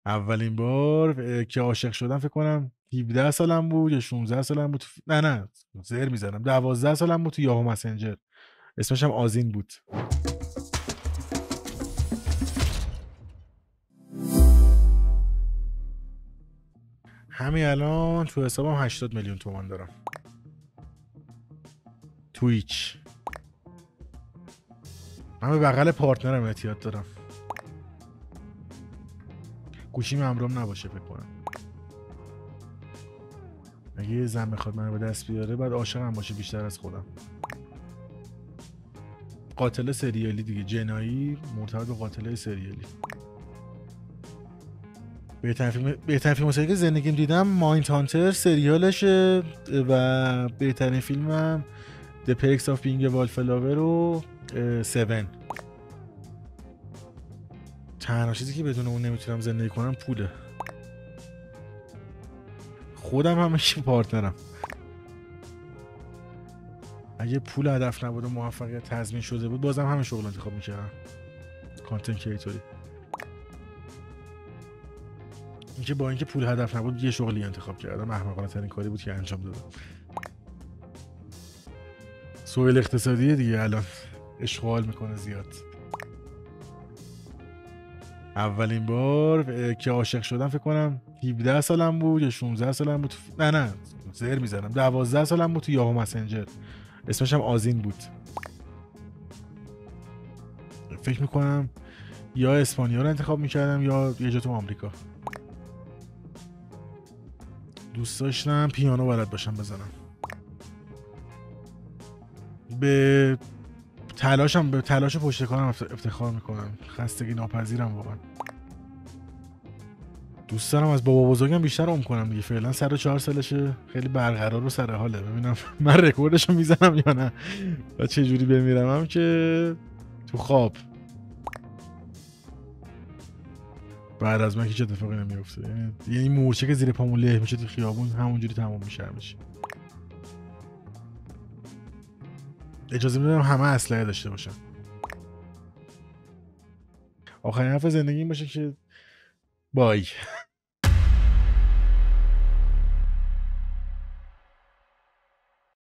اولین بار که عاشق شدم فکر کنم 17 سالم بود یا 16 سالم بود. نه زر میزنم، 12 سالم بود تو یاهو مسنجر. اسمش هم آزین بود. همین الان تو حسابم 80 میلیون تومان دارم. تویچ. من به بغل پارتنرم اعتیاد دارم. گوشیم همراهم نباشه فکر کنم. اگه یه زن بخواد منو به دست بیاره بعد عاشقم باشه بیشتر از خودم. قاتل سریالی دیگه، جنایی مرتبط به قاتل سریالی. بهترین فیلم موسیقی که زندگیم دیدم مایند هانتر سریالشه و بهترین فیلمم The Perks of Being a Wallflower و 7. تنها چیزی که بدون اون نمیتونم زندگی کنم پوله. خودم همش پارتنرم. اگه پول هدف نبود و موفقیت تضمین شده بود بازم همین شغل انتخاب میکردم، کانتنت کریتوری. اینکه با اینکه پول هدف نبود یه شغلی انتخاب کردم، احمقانه ترین کاری بود که انجام دادم. سوال اقتصادی دیگه الان اشغال میکنه زیاد. اولین بار که عاشق شدم فکر کنم 17 سالم بود یا 16 سالم بود. نه زر میزنم، 12 سالم بود تو یاهو مسنجر. اسمش هم آزین بود. فکر میکنم یا اسپانیا رو انتخاب میکردم یا یه جا تو آمریکا. دوست داشتم پیانو بلد باشم بزنم. به تلاش پشت کارم افتخار میکنم. خستگی ناپذیرم واقعا. دوست دارم از بابا بزرگم بیشتر عمر کنم دیگه. فعلا 104 سالشه، خیلی برقرار و سر حاله. ببینم من رکوردشو میزنم یا نه و چه جوری بمیرم. هم که تو خواب بعد از من هیچ اتفاقی نمیفته. یعنی مورچه که زیر پامون له میشه تو خیابون همونجوری تمام میشه همش. اجازه میدم همه اسلحه داشته باشن. آخرین حرف زندگی این باشه که بای.